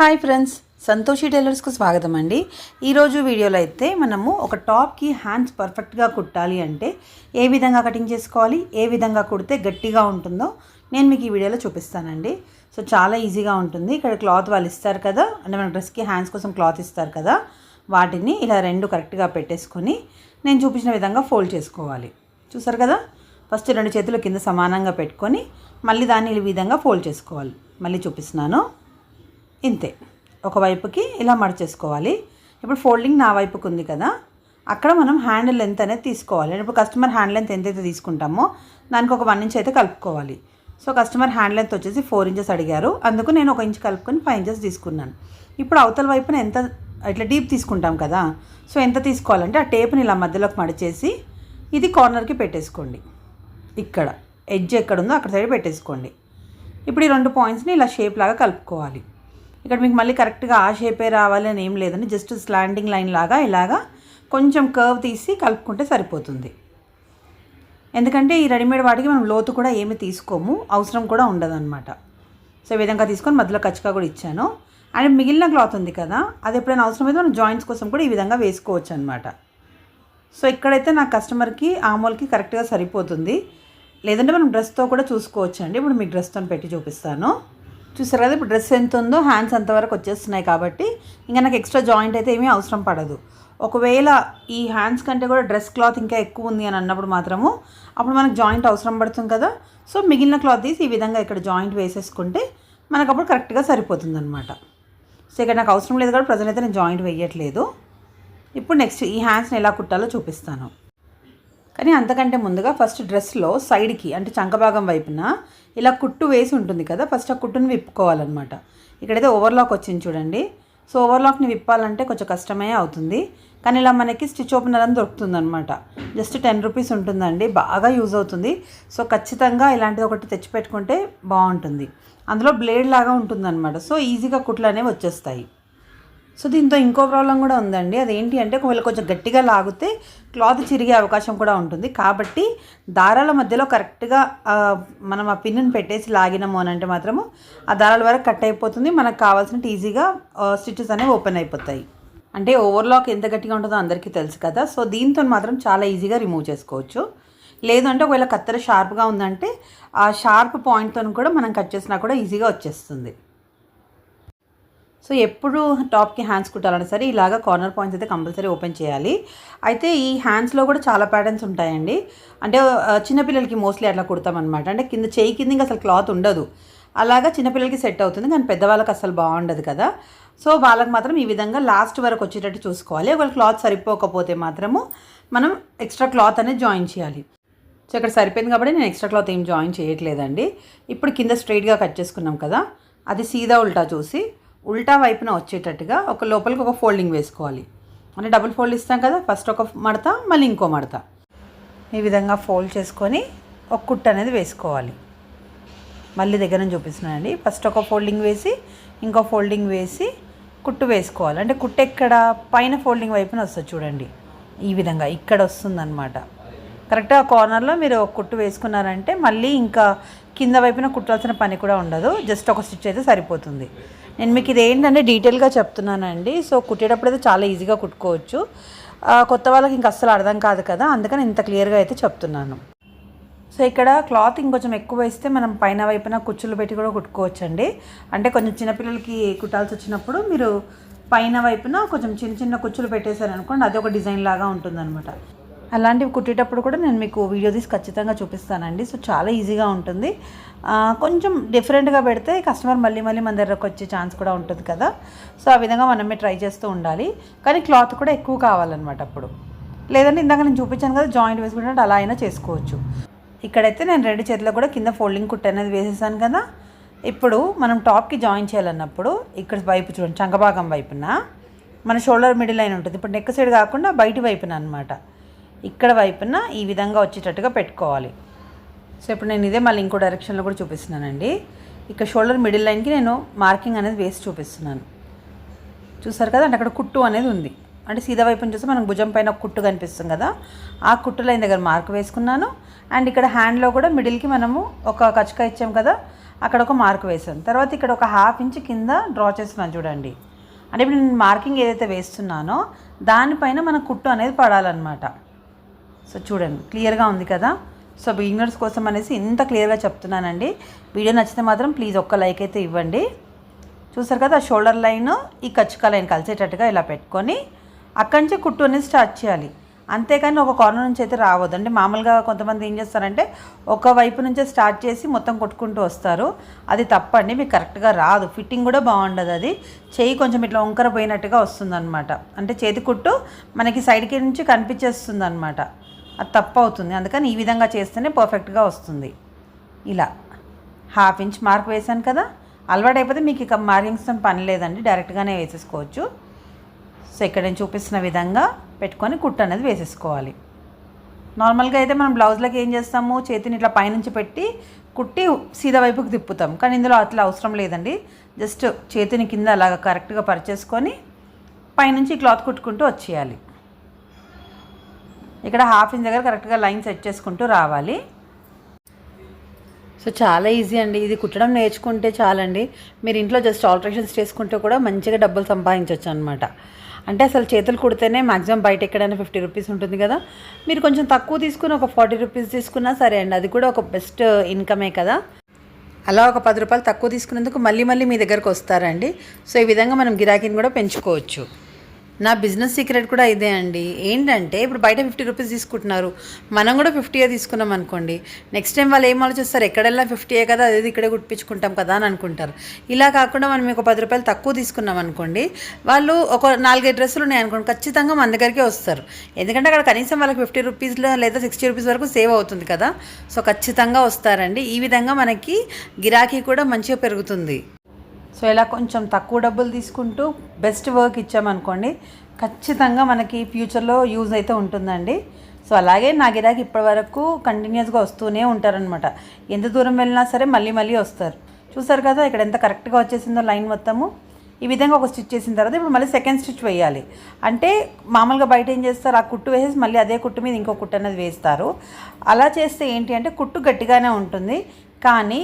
Hi friends, Santoshi టైలర్స్కు స్వాగతం అండి. ఈరోజు వీడియోలో అయితే మనము ఒక టాప్కి హ్యాండ్స్ పర్ఫెక్ట్గా కుట్టాలి అంటే ఏ విధంగా కటింగ్ చేసుకోవాలి, ఏ విధంగా కుడితే గట్టిగా ఉంటుందో నేను మీకు ఈ వీడియోలో చూపిస్తానండి. సో చాలా ఈజీగా ఉంటుంది. ఇక్కడ క్లాత్ వాళ్ళు ఇస్తారు కదా, అంటే మన డ్రెస్కి హ్యాండ్స్ కోసం క్లాత్ ఇస్తారు కదా, వాటిని ఇలా రెండు కరెక్ట్గా పెట్టేసుకొని నేను చూపించిన విధంగా ఫోల్డ్ చేసుకోవాలి. చూసారు కదా, ఫస్ట్ రెండు చేతులు కింద సమానంగా పెట్టుకొని మళ్ళీ దాన్ని ఈ విధంగా ఫోల్డ్ చేసుకోవాలి. మళ్ళీ చూపిస్తున్నాను. ఇంతే, ఒకవైపుకి ఇలా మడిచేసుకోవాలి. ఇప్పుడు ఫోల్డింగ్ నా వైపుకు ఉంది కదా, అక్కడ మనం హ్యాండిల్ లెంత్ అనేది తీసుకోవాలి. ఇప్పుడు కస్టమర్ హ్యాండ్ లెంత్ ఎంతైతే తీసుకుంటామో దానికి ఒక 1 ఇంచ్ అయితే కలుపుకోవాలి. సో కస్టమర్ హ్యాండ్ లెంత్ వచ్చేసి 4 ఇంచెస్ అడిగారు, అందుకు నేను 1 ఇంచ్ కలుపుకొని 5 ఇంచెస్ తీసుకున్నాను. ఇప్పుడు అవతల వైపున ఎంత ఇట్లా డీప్ తీసుకుంటాం కదా, సో ఎంత తీసుకోవాలంటే ఆ టేప్ని ఇలా మధ్యలోకి మడిచేసి ఇది కార్నర్కి పెట్టేసుకోండి. ఇక్కడ ఎడ్జ్ ఎక్కడుందో అక్కడ సైడ్ పెట్టేసుకోండి. ఇప్పుడు ఈ 2 పాయింట్స్ని ఇలా షేప్ లాగా కలుపుకోవాలి. ఇక్కడ మీకు మళ్ళీ కరెక్ట్గా ఆ షేపే రావాలి అని ఏం లేదండి, జస్ట్ స్లాండింగ్ లైన్ లాగా ఇలాగా కొంచెం కర్వ్ తీసి కలుపుకుంటే సరిపోతుంది. ఎందుకంటే ఈ రెడీమేడ్ వాటికి మనం లోతు కూడా ఏమి తీసుకోము, అవసరం కూడా ఉండదన్నమాట. సో ఈ విధంగా తీసుకొని మధ్యలో కచ్చిగా కూడా ఇచ్చాను. అండ్ మిగిలిన క్లాత్ ఉంది కదా, అది ఎప్పుడైనా అవసరమైతే మనం జాయింట్స్ కోసం కూడా ఈ విధంగా వేసుకోవచ్చు అనమాట. సో ఇక్కడైతే నా కస్టమర్కి ఆమోల్కి కరెక్ట్గా సరిపోతుంది. లేదంటే మనం డ్రెస్తో కూడా చూసుకోవచ్చు అండి. ఇప్పుడు మీకు డ్రెస్తో పెట్టి చూపిస్తాను. చూసారు కదా, ఇప్పుడు డ్రెస్ ఎంత ఉందో హ్యాండ్స్ అంతవరకు వచ్చేస్తున్నాయి కాబట్టి ఇంకా నాకు ఎక్స్ట్రా జాయింట్ అయితే ఏమీ అవసరం పడదు. ఒకవేళ ఈ హ్యాండ్స్ కంటే కూడా డ్రెస్ క్లాత్ ఇంకా ఎక్కువ ఉంది అని అన్నప్పుడు మాత్రము అప్పుడు మనకు జాయింట్ అవసరం పడుతుంది కదా. సో మిగిలిన క్లాత్ తీసి ఈ విధంగా ఇక్కడ జాయింట్ వేసేసుకుంటే మనకు అప్పుడు కరెక్ట్గా సరిపోతుంది అనమాట. సో ఇక్కడ నాకు అవసరం లేదు కాబట్టి ప్రజెంట్ అయితే నేను జాయింట్ వేయట్లేదు. ఇప్పుడు నెక్స్ట్ ఈ హ్యాండ్స్ని ఎలా కుట్టాలో చూపిస్తాను. కానీ అంతకంటే ముందుగా ఫస్ట్ డ్రెస్లో సైడ్కి అంటే చంకభాగం వైపున ఇలా కుట్టు వేసి ఉంటుంది కదా, ఫస్ట్ ఆ కుట్టుని విప్పుకోవాలన్నమాట. ఇక్కడైతే ఓవర్లాక్ వచ్చింది చూడండి. సో ఓవర్లాక్ని విప్పాలంటే కొంచెం కష్టమే అవుతుంది, కానీ ఇలా మనకి స్టిచ్ ఓపెనర్ అని దొరుకుతుంది అనమాట. జస్ట్ 10 రూపీస్ ఉంటుందండి, బాగా యూజ్ అవుతుంది. సో ఖచ్చితంగా ఇలాంటిది ఒకటి తెచ్చిపెట్టుకుంటే బాగుంటుంది. అందులో బ్లేడ్ లాగా ఉంటుందన్నమాట. సో ఈజీగా కుట్లు అనేవి వచ్చేస్తాయి. సో దీంతో ఇంకో ప్రాబ్లం కూడా ఉందండి. అదేంటి అంటే ఒకవేళ కొంచెం గట్టిగా లాగితే క్లాత్ చిరిగే అవకాశం కూడా ఉంటుంది. కాబట్టి దారాల మధ్యలో కరెక్ట్గా మనం ఆ పిన్నుని పెట్టేసి లాగినాము అని అంటే మాత్రము ఆ దారాల వరకు కట్ అయిపోతుంది. మనకు కావాల్సినట్టు ఈజీగా స్టిచెస్ అనేవి ఓపెన్ అయిపోతాయి. అంటే ఓవర్లాక్ ఎంత గట్టిగా ఉంటుందో అందరికీ తెలుసు కదా. సో దీంతో మాత్రం చాలా ఈజీగా రిమూవ్ చేసుకోవచ్చు. లేదంటే ఒకవేళ కత్తెర షార్ప్గా ఉందంటే ఆ షార్ప్ పాయింట్తో కూడా మనం కట్ చేసినా కూడా ఈజీగా వచ్చేస్తుంది. సో ఎప్పుడు టాప్కి హ్యాండ్స్ కుట్టాలన్నా సరే ఇలాగా కార్నర్ పాయింట్స్ అయితే కంపల్సరీ ఓపెన్ చేయాలి. అయితే ఈ హ్యాండ్స్లో కూడా చాలా ప్యాటర్న్స్ ఉంటాయండి. అంటే చిన్నపిల్లలకి మోస్ట్లీ అట్లా కుడతామన్నమాట. అంటే కింద చేయి కింద ఇంకా అసలు క్లాత్ ఉండదు, అలాగా చిన్నపిల్లలకి సెట్ అవుతుంది, కానీ పెద్దవాళ్ళకి అసలు బాగుండదు కదా. సో వాళ్ళకి మాత్రం ఈ విధంగా లాస్ట్ వరకు వచ్చేటట్టు చూసుకోవాలి. ఒకవేళ క్లాత్ సరిపోకపోతే మాత్రము మనం ఎక్స్ట్రా క్లాత్ అనేది జాయిన్ చేయాలి. సో ఇక్కడ సరిపోయింది కాబట్టి నేను ఎక్స్ట్రా క్లాత్ ఏం జాయిన్ చేయట్లేదండి. ఇప్పుడు కింద స్ట్రైట్గా కట్ చేసుకున్నాం కదా, అది సీదా ఉల్టా చూసి ఉల్టా వైపున వచ్చేటట్టుగా ఒక లోపలికి ఒక ఫోల్డింగ్ వేసుకోవాలి. అంటే డబుల్ ఫోల్డ్ ఇస్తాం కదా, ఫస్ట్ ఒక మడత మళ్ళీ ఇంకో మడత ఈ విధంగా ఫోల్డ్ చేసుకొని ఒక కుట్టు అనేది వేసుకోవాలి. మళ్ళీ దగ్గర నుంచి చూపిస్తున్నానండి. ఫస్ట్ ఒక ఫోల్డింగ్ వేసి ఇంకో ఫోల్డింగ్ వేసి కుట్టు వేసుకోవాలి. అంటే కుట్టు ఎక్కడ పైన ఫోల్డింగ్ వైపున వస్తుంది చూడండి, ఈ విధంగా ఇక్కడ వస్తుందన్నమాట. కరెక్ట్గా కార్నర్లో మీరు ఒక కుట్టు వేసుకున్నారంటే మళ్ళీ ఇంకా కింద వైపున కుట్టాల్సిన పని కూడా ఉండదు, జస్ట్ ఒక స్టిచ్ అయితే సరిపోతుంది. నేను మీకు ఇది ఏంటంటే డీటెయిల్గా చెప్తున్నానండి. సో కుట్టేటప్పుడు అయితే చాలా ఈజీగా కుట్టుకోవచ్చు. కొత్త వాళ్ళకి ఇంక అస్సలు అర్థం కాదు కదా, అందుకని ఇంత క్లియర్గా అయితే చెప్తున్నాను. సో ఇక్కడ క్లాత్ ఇంకొంచెం ఎక్కువ వేస్తే మనం పైన వైపున కుచ్చులు పెట్టి కూడా కుట్టుకోవచ్చండి. అంటే కొంచెం చిన్నపిల్లలకి కుట్టాల్సి వచ్చినప్పుడు మీరు పైన వైపున కొంచెం చిన్న చిన్న కుచ్చులు పెట్టేశారనుకోండి, అది ఒక డిజైన్ లాగా ఉంటుందన్నమాట. అలాంటివి కుట్టేటప్పుడు కూడా నేను మీకు వీడియో తీసి ఖచ్చితంగా చూపిస్తానండి. సో చాలా ఈజీగా ఉంటుంది. కొంచెం డిఫరెంట్గా పెడితే కస్టమర్ మళ్ళీ మళ్ళీ మన దగ్గరకు వచ్చే ఛాన్స్ కూడా ఉంటుంది కదా. సో ఆ విధంగా మనమే ట్రై చేస్తూ ఉండాలి. కానీ క్లాత్ కూడా ఎక్కువ కావాలన్నమాట అప్పుడు. లేదంటే ఇందాక నేను చూపించాను కదా జాయింట్ వేసుకుంటే అలా అయినా చేసుకోవచ్చు. ఇక్కడైతే నేను 2 చేతులకు కూడా కింద ఫోల్డింగ్ కుట్టు అనేది వేసేసాను కదా. ఇప్పుడు మనం టాప్కి జాయిన్ చేయాలన్నప్పుడు ఇక్కడ వైపు చూడండి, చంకభాగం వైపున మన షోల్డర్ మిడిల్ లైన్ ఉంటుంది. ఇప్పుడు నెక్ సైడ్ కాకుండా బయటి వైపున అనమాట, ఇక్కడ వైపున ఈ విధంగా వచ్చేటట్టుగా పెట్టుకోవాలి. సో ఇప్పుడు నేను ఇదే మళ్ళీ ఇంకో డైరెక్షన్లో కూడా చూపిస్తున్నానండి. ఇక్కడ షోల్డర్ మిడిల్ లైన్కి నేను మార్కింగ్ అనేది వేసి చూపిస్తున్నాను. చూసారు కదా, అంటే అక్కడ కుట్టు అనేది ఉంది. అంటే సీదా వైపున చూస్తే మనకు భుజం పైన ఒక కుట్టు కనిపిస్తుంది కదా, ఆ కుట్టు లైన్ దగ్గర మార్క్ వేసుకున్నాను. అండ్ ఇక్కడ హ్యాండ్లో కూడా మిడిల్కి మనము ఒక కచ్చక ఇచ్చాం కదా, అక్కడ ఒక మార్క్ వేసాను. తర్వాత ఇక్కడ ఒక 1/2 ఇంచ్ కింద డ్రా చేస్తున్నాను చూడండి. అంటే ఇప్పుడు నేను మార్కింగ్ ఏదైతే వేస్తున్నానో దానిపైన మన కుట్టు అనేది పడాలన్నమాట. సో చూడండి క్లియర్గా ఉంది కదా. సో బిగినర్స్ కోసం అనేసి ఇంత క్లియర్గా చెప్తున్నానండి. వీడియో నచ్చితే మాత్రం ప్లీజ్ ఒక్క లైక్ అయితే ఇవ్వండి. చూసారు కదా, షోల్డర్ లైన్ ఈ కచ్చిక లైన్ కలిసేటట్టుగా ఇలా పెట్టుకొని అక్కడి నుంచి కుట్టు అనేది స్టార్ట్ చేయాలి. అంతేకాని ఒక కార్నర్ నుంచి అయితే రావద్దు. అంటే మామూలుగా కొంతమంది ఏం చేస్తారంటే ఒక వైపు నుంచే స్టార్ట్ చేసి మొత్తం కొట్టుకుంటూ వస్తారు. అది తప్పండి, మీకు కరెక్ట్గా రాదు, ఫిట్టింగ్ కూడా బాగుండదు. అది చెయ్యి కొంచెం ఇట్లా వంకర పోయినట్టుగా వస్తుంది అనమాట. అంటే చేతి కుట్టు మనకి సైడ్కి నుంచి కనిపించేస్తుంది అనమాట. అది తప్పు అవుతుంది. అందుకని ఈ విధంగా చేస్తేనే పర్ఫెక్ట్గా వస్తుంది. ఇలా 1/2 ఇంచ్ మార్క్ వేసాను కదా. అలవాటు అయిపోతే మీకు ఇక మార్కింగ్స్ పని లేదండి, డైరెక్ట్గానే వేసేసుకోవచ్చు. సో ఇక్కడ నేను చూపిస్తున్న విధంగా పెట్టుకొని కుట్టు అనేది వేసేసుకోవాలి. నార్మల్గా అయితే మనం బ్లౌజ్లకి ఏం చేస్తాము, చేతిని ఇట్లా పైనుంచి పెట్టి కుట్టి సీదా వైపుకి తిప్పుతాం. కానీ ఇందులో అట్లా అవసరం లేదండి. జస్ట్ చేతిని కింద అలాగ కరెక్ట్గా పరిచేసుకొని పైనుంచి క్లాత్ కుట్టుకుంటూ వచ్చేయాలి. ఇక్కడ 1/2 ఇంచ్ దగ్గర కరెక్ట్గా లైన్ సెట్ చేసుకుంటూ రావాలి. సో చాలా ఈజీ అండి, ఇది కుట్టడం నేర్చుకుంటే చాలండి. మీరు ఇంట్లో జస్ట్ ఆల్టరేషన్స్ చేసుకుంటే కూడా మంచిగా డబ్బులు సంపాదించవచ్చు అనమాట. అంటే అసలు చేతులు కుడితేనే మ్యాక్సిమం బయట ఎక్కడైనా 50 రూపీస్ ఉంటుంది కదా. మీరు కొంచెం తక్కువ తీసుకుని ఒక 40 రూపీస్ తీసుకున్నా సరే అండి, అది కూడా ఒక బెస్ట్ ఇన్కమే కదా. అలా ఒక 10 రూపాయలు తక్కువ తీసుకున్నందుకు మళ్ళీ మీ దగ్గరకు వస్తారండి. సో ఈ విధంగా మనం గిరాకీని కూడా పెంచుకోవచ్చు. నా బిజినెస్ సీక్రెట్ కూడా ఇదే అండి. ఏంటంటే ఇప్పుడు బయట 50 రూపీస్ తీసుకుంటున్నారు, మనం కూడా 50 తీసుకున్నాం అనుకోండి, నెక్స్ట్ టైం వాళ్ళు ఏం ఆలోచిస్తారు, ఎక్కడెళ్ళా 50 కదా, అదేది ఇక్కడే కుట్టించుకుంటాం కదా అని అనుకుంటారు. ఇలా కాకుండా మనం ఒక 10 రూపాయలు తక్కువ తీసుకున్నాం అనుకోండి, వాళ్ళు ఒక 4-5 డ్రెస్సులు ఉన్నాయి అనుకోండి, ఖచ్చితంగా మన దగ్గరికే వస్తారు. ఎందుకంటే అక్కడ కనీసం వాళ్ళకి 50 రూపీస్లో లేదా 60 రూపీస్ వరకు సేవ్ అవుతుంది కదా. సో ఖచ్చితంగా వస్తారండి. ఈ విధంగా మనకి గిరాకీ కూడా మంచిగా పెరుగుతుంది. సో ఇలా కొంచెం తక్కువ డబ్బులు తీసుకుంటూ బెస్ట్ వర్క్ ఇచ్చామనుకోండి, ఖచ్చితంగా మనకి ఫ్యూచర్లో యూజ్ అయితే ఉంటుందండి. సో అలాగే నా గిరాకీ ఇప్పటి వరకు కంటిన్యూస్గా వస్తూనే ఉంటారనమాట. ఎంత దూరం వెళ్ళినా సరే మళ్ళీ వస్తారు. చూసారు కదా ఇక్కడ ఎంత కరెక్ట్గా వచ్చేసిందో లైన్ మొత్తము. ఈ విధంగా ఒక స్టిచ్ చేసిన తర్వాత ఇప్పుడు మళ్ళీ సెకండ్ స్టిచ్ వేయాలి. అంటే మామూలుగా బయట ఏం చేస్తారు, ఆ కుట్టు వేసేసి మళ్ళీ అదే కుట్టు మీద ఇంకో కుట్టు అనేది వేస్తారు. అలా చేస్తే ఏంటి అంటే కుట్టు గట్టిగానే ఉంటుంది, కానీ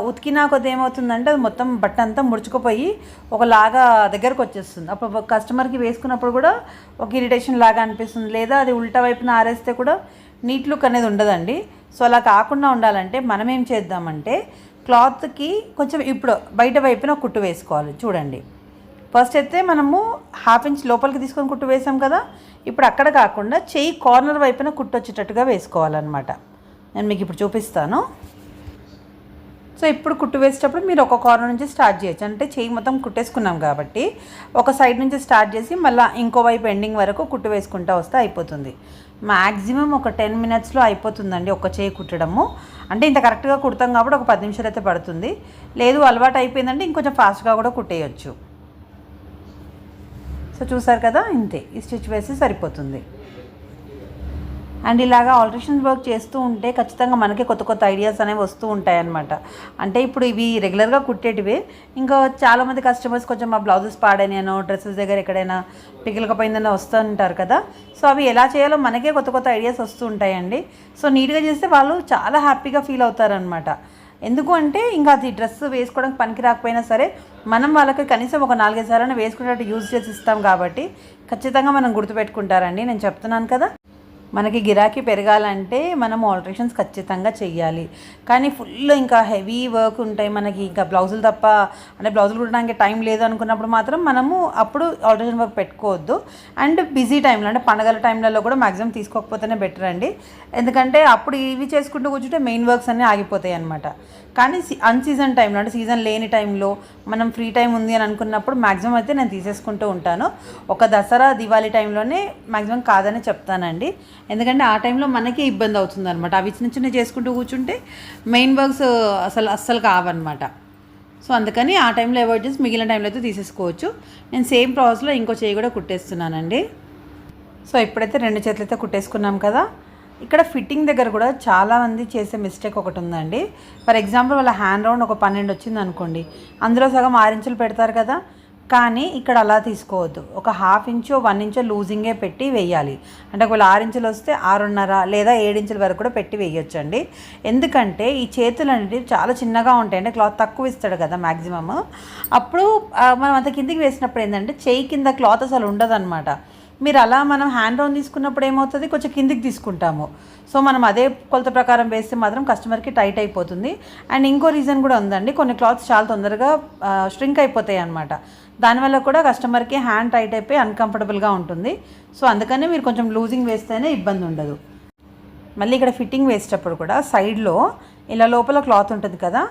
ఉతికినా కొద్ది ఏమవుతుందంటే అది మొత్తం బట్ట అంతా ముడుచుకుపోయి ఒకలాగా దగ్గరకు వచ్చేస్తుంది. అప్పుడు కస్టమర్కి వేసుకున్నప్పుడు కూడా ఒక ఇరిటేషన్ లాగా అనిపిస్తుంది, లేదా అది ఉల్టా వైపున ఆరేస్తే కూడా నీట్ లుక్ అనేది ఉండదండి. సో అలా కాకుండా ఉండాలంటే మనం ఏం చేద్దామంటే క్లాత్కి కొంచెం ఇప్పుడు బయట వైపున కుట్టు వేసుకోవాలి. చూడండి, ఫస్ట్ అయితే మనము 1/2 ఇంచ్ లోపలికి తీసుకొని కుట్టు వేసాం కదా, ఇప్పుడు అక్కడ కాకుండా చెయ్యి కార్నర్ వైపున కుట్టు వచ్చేటట్టుగా వేసుకోవాలన్నమాట. నేను మీకు ఇప్పుడు చూపిస్తాను. సో ఇప్పుడు కుట్టు వేసేటప్పుడు మీరు ఒక కార్నర్ నుంచి స్టార్ట్ చేయొచ్చు. అంటే చెయ్యి మొత్తం కుట్టేసుకున్నాం కాబట్టి ఒక సైడ్ నుంచి స్టార్ట్ చేసి మళ్ళీ ఇంకో వైపు ఎండింగ్ వరకు కుట్టు వేసుకుంటూ వస్తే అయిపోతుంది. మ్యాక్సిమం ఒక 10 మినిట్స్లో అయిపోతుందండి ఒక చేయి కుట్టడము. అంటే ఇంత కరెక్ట్గా కుడతాం కాబట్టి ఒక 10 నిమిషాలు అయితే పడుతుంది. లేదు అలవాటు అయిపోయిందంటే ఇంకొంచెం ఫాస్ట్గా కూడా కుట్టేయచ్చు. సో చూసారు కదా, ఇంతే, ఈ స్టిచ్ వేసి సరిపోతుంది. అండ్ ఇలాగా ఆల్టరేషన్ వర్క్ చేస్తూ ఉంటే ఖచ్చితంగా మనకి కొత్త ఐడియాస్ అనేవి వస్తూ ఉంటాయన్నమాట. అంటే ఇప్పుడు ఇవి రెగ్యులర్గా కుట్టేటివే, ఇంకా చాలామంది కస్టమర్స్ కొంచెం మా బ్లౌజెస్ పాడైనానో డ్రెస్సెస్ దగ్గర ఎక్కడైనా పిగిలకపోయిందనో వస్తూ ఉంటారు కదా. సో అవి ఎలా చేయాలో మనకే కొత్త ఐడియాస్ వస్తూ ఉంటాయండి. సో నీట్గా చేస్తే వాళ్ళు చాలా హ్యాపీగా ఫీల్ అవుతారనమాట. ఎందుకు అంటే ఇంకా అది డ్రెస్ వేసుకోవడానికి పనికి రాకపోయినా సరే మనం వాళ్ళకి కనీసం ఒక 4-5 సార్లు వేసుకునేటట్టు యూజ్ చేసి ఇస్తాం కాబట్టి ఖచ్చితంగా మనం గుర్తుపెట్టుకుంటారండి. నేను చెప్తున్నాను కదా, మనకి గిరాకీ పెరగాలంటే మనం ఆల్టరేషన్స్ ఖచ్చితంగా చెయ్యాలి. కానీ ఫుల్ ఇంకా హెవీ వర్క్ ఉంటాయి మనకి, ఇంకా బ్లౌజులు తప్ప, అంటే బ్లౌజులు కుట్టడానికి టైం లేదు అనుకున్నప్పుడు మాత్రం మనము అప్పుడు ఆల్టరేషన్ వర్క్ పెట్టుకోవద్దు. అండ్ బిజీ టైంలో అంటే పండుగల టైంలలో కూడా మ్యాక్సిమం తీసుకోకపోతేనే బెటర్ అండి. ఎందుకంటే అప్పుడు ఇవి చేసుకుంటూ కూర్చుంటే మెయిన్ వర్క్స్ అన్నీ ఆగిపోతాయి అనమాట. కానీ అన్సీజన్ టైంలో అంటే సీజన్ లేని టైంలో మనం ఫ్రీ టైం ఉంది అని అనుకున్నప్పుడు మ్యాక్సిమం అయితే నేను తీసేసుకుంటూ ఉంటాను. ఒక దసరా దివాళీ టైంలోనే మ్యాక్సిమం కాదని చెప్తానండి. ఎందుకంటే ఆ టైంలో మనకే ఇబ్బంది అవుతుంది అనమాట. అవి చిన్న చేసుకుంటూ కూర్చుంటే మెయిన్ వర్క్స్ అస్సలు కావన్నమాట. సో అందుకని ఆ టైంలో అవాయిడ్ చేసి మిగిలిన టైంలో అయితే తీసేసుకోవచ్చు. నేను సేమ్ ప్రాసెస్లో ఇంకో చేయి కూడా కుట్టేస్తున్నానండి. సో ఇప్పుడైతే 2 చేతులు అయితే కుట్టేసుకున్నాం కదా. ఇక్కడ ఫిట్టింగ్ దగ్గర కూడా చాలామంది చేసే మిస్టేక్ ఒకటి ఉందండి. ఫర్ ఎగ్జాంపుల్ వాళ్ళ హ్యాండ్ రౌండ్ ఒక 12 వచ్చింది అనుకోండి, అందులో సగం 6 ఇంచులు పెడతారు కదా. కానీ ఇక్కడ అలా తీసుకోవద్దు. ఒక 1/2 ఇంచో 1 ఇంచో లూజింగే పెట్టి వేయాలి. అంటే ఒకవేళ 6 ఇంచులు వస్తే 6.5 లేదా 7 ఇంచుల వరకు కూడా పెట్టి వేయొచ్చండి. ఎందుకంటే ఈ చేతులు అనేవి చాలా చిన్నగా ఉంటాయి. అంటే క్లాత్ తక్కువ ఇస్తాడు కదా మ్యాక్సిమమ్. అప్పుడు మనం అంత కిందికి వేసినప్పుడు ఏంటంటే చేయి కింద క్లాత్ అసలు ఉండదన్నమాట. మీరు అలా మనం హ్యాండ్ రౌండ్ తీసుకున్నప్పుడు ఏమవుతుంది, కొంచెం కిందికి తీసుకుంటాము. సో మనం అదే కొలత ప్రకారం వేస్తే మాత్రం కస్టమర్కి టైట్ అయిపోతుంది. అండ్ ఇంకో రీజన్ కూడా ఉందండి, కొన్ని క్లాత్స్ చాలా తొందరగా స్ట్రింక్ అయిపోతాయి అన్నమాట. దానివల్ల కూడా కస్టమర్కి హ్యాండ్ టైట్ అయిపోయి అన్కంఫర్టబుల్గా ఉంటుంది. సో అందుకనే మీరు కొంచెం లూజింగ్ వేస్తేనే ఇబ్బంది ఉండదు. మళ్ళీ ఇక్కడ ఫిట్టింగ్ వేసేటప్పుడు కూడా సైడ్లో ఇలా లోపల క్లాత్ ఉంటుంది కదా,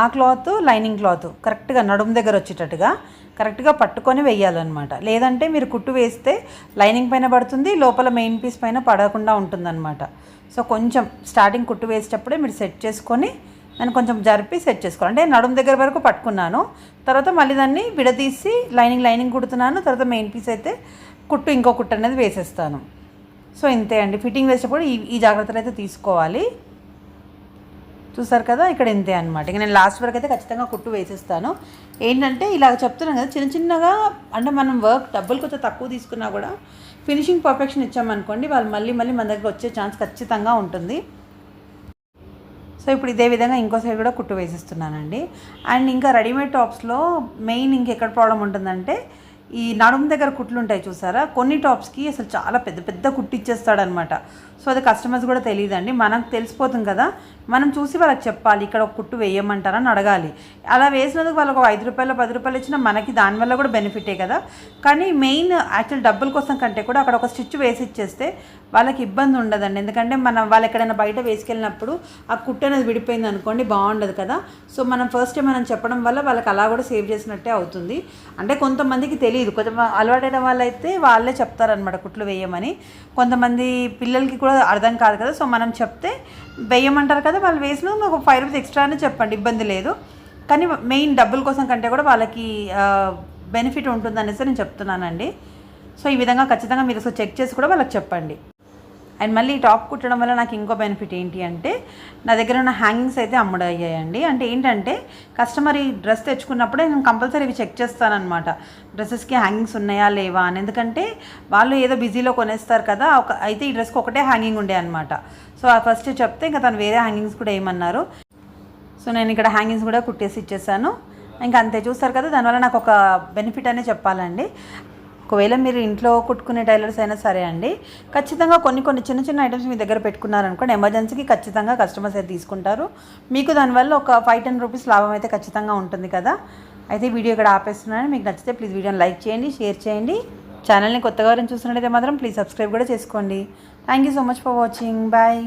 ఆ క్లాత్ లైనింగ్ క్లాత్ కరెక్ట్గా నడుము దగ్గర వచ్చేటట్టుగా కరెక్ట్గా పట్టుకొని వేయాలన్నమాట. లేదంటే మీరు కుట్టు వేస్తే లైనింగ్ పైన పడుతుంది, లోపల మెయిన్ పీస్ పైన పడకుండా ఉంటుందన్నమాట. సో కొంచెం స్టార్టింగ్ కుట్టు వేసేటప్పుడే మీరు సెట్ చేసుకొని నేను కొంచెం జరిపి సెట్ చేసుకోవాలి. అంటే నడుము దగ్గర వరకు పట్టుకున్నాను, తర్వాత మళ్ళీ దాన్ని విడదీసి లైనింగ్ కుడుతున్నాను, తర్వాత మెయిన్ పీస్ అయితే ఇంకో కుట్టు అనేది వేసేస్తాను. సో ఇంతే అండి, ఫిట్టింగ్ వేసేటప్పుడు ఈ జాగ్రత్తలు అయితే తీసుకోవాలి. చూసారు కదా, ఇక్కడ ఇంతే అనమాట. ఇక నేను లాస్ట్ వరకు అయితే ఖచ్చితంగా కుట్టు వేసేస్తాను. ఏంటంటే ఇలా చెప్తున్నాను కదా, చిన్నగా అంటే మనం వర్క్ డబ్బులు కొంచెం తక్కువ తీసుకున్నా కూడా ఫినిషింగ్ పర్ఫెక్షన్ ఇచ్చామనుకోండి, వాళ్ళు మళ్ళీ మన దగ్గర వచ్చే ఛాన్స్ ఖచ్చితంగా ఉంటుంది. సో ఇప్పుడు ఇదే విధంగా ఇంకో సైడ్ కూడా కుట్టు వేసేస్తున్నానండి. అండ్ ఇంకా రెడీమేడ్ టాప్స్లో మెయిన్ ఇంకెక్కడ ప్రాబ్లం ఉంటుందంటే, ఈ నడుము దగ్గర కుట్లు ఉంటాయి చూసారా, కొన్ని టాప్స్కి అసలు చాలా పెద్ద కుట్టు ఇచ్చేస్తాడనమాట. సో అది కస్టమర్స్ కూడా తెలియదండి, మనకు తెలిసిపోతుంది కదా, మనం చూసి వాళ్ళకి చెప్పాలి ఇక్కడ ఒక కుట్టు వేయమంటారని అడగాలి. అలా వేసినందుకు వాళ్ళకి ఒక 5 రూపాయలు 10 రూపాయలు ఇచ్చినా మనకి దానివల్ల కూడా బెనిఫిటే కదా. కానీ మెయిన్ యాక్చువల్ డబ్బుల కోసం కంటే కూడా అక్కడ ఒక స్టిచ్ వేసి ఇచ్చేస్తే వాళ్ళకి ఇబ్బంది ఉండదండి. ఎందుకంటే వాళ్ళు ఎక్కడైనా బయట వేసుకెళ్ళినప్పుడు ఆ కుట్టు అనేది విడిపోయింది అనుకోండి, బాగుండదు కదా. సో మనం ఫస్ట్ టైం మనం చెప్పడం వల్ల వాళ్ళకి అలా కూడా సేవ్ చేసినట్టే అవుతుంది. అంటే కొంతమందికి తెలియదు, కొంచెం అలవాటైన వాళ్ళైతే వాళ్ళే చెప్తారనమాట కుట్లు వేయమని. కొంతమంది పిల్లలకి కూడా అర్థం కాదు కదా. సో మనం చెప్తే వేయమంటారు కదా, వాళ్ళు వేసిన ఒక 5 రూపీస్ ఎక్స్ట్రానే చెప్పండి, ఇబ్బంది లేదు. కానీ మెయిన్ డబ్బుల కోసం కంటే కూడా వాళ్ళకి బెనిఫిట్ ఉంటుంది అనేసి నేను చెప్తున్నానండి. సో ఈ విధంగా ఖచ్చితంగా మీరు చెక్ చేసి కూడా వాళ్ళకి చెప్పండి. అండ్ మళ్ళీ ఈ టాప్ కుట్టడం వల్ల నాకు ఇంకో బెనిఫిట్ ఏంటి అంటే, నా దగ్గర ఉన్న హ్యాంగింగ్స్ అయితే అమ్ముడయ్యాయండి. అంటే ఏంటంటే, కస్టమర్ ఈ డ్రెస్ తెచ్చుకున్నప్పుడే నేను కంపల్సరీ ఇవి చెక్ చేస్తానన్నమాట, డ్రెస్సెస్కి హ్యాంగింగ్స్ ఉన్నాయా లేవా అని. ఎందుకంటే వాళ్ళు ఏదో బిజీలో కొనేస్తారు కదా, అయితే ఈ డ్రెస్కి ఒకటే హ్యాంగింగ్ ఉండే అనమాట. సో ఫస్ట్ చెప్తే ఇంకా తను వేరే హ్యాంగింగ్స్ కూడా ఏమన్నారు. సో నేను ఇక్కడ హ్యాంగింగ్స్ కూడా కుట్టేసి ఇచ్చేసాను. ఇంకా అంతే, చూస్తారు కదా, దానివల్ల నాకు ఒక బెనిఫిట్ అనే చెప్పాలండి. ఒకవేళ మీరు ఇంట్లో కుట్టుకునే టైలర్స్ అయినా సరే అండి, ఖచ్చితంగా కొన్ని చిన్న ఐటమ్స్ మీ దగ్గర పెట్టుకున్నారనుకోండి, ఎమర్జెన్సీకి ఖచ్చితంగా కస్టమర్స్ అయితే తీసుకుంటారు. మీకు దానివల్ల ఒక 5-10 రూపీస్ లాభం అయితే ఖచ్చితంగా ఉంటుంది కదా. అయితే వీడియో ఇక్కడ ఆపేస్తున్నాను. మీకు నచ్చితే ప్లీజ్ వీడియోని లైక్ చేయండి, షేర్ చేయండి. ఛానల్ని కొత్తగా చూస్తున్నట్టయితే మాత్రం ప్లీజ్ సబ్స్క్రైబ్ కూడా చేసుకోండి. Thank you so much for watching. Bye.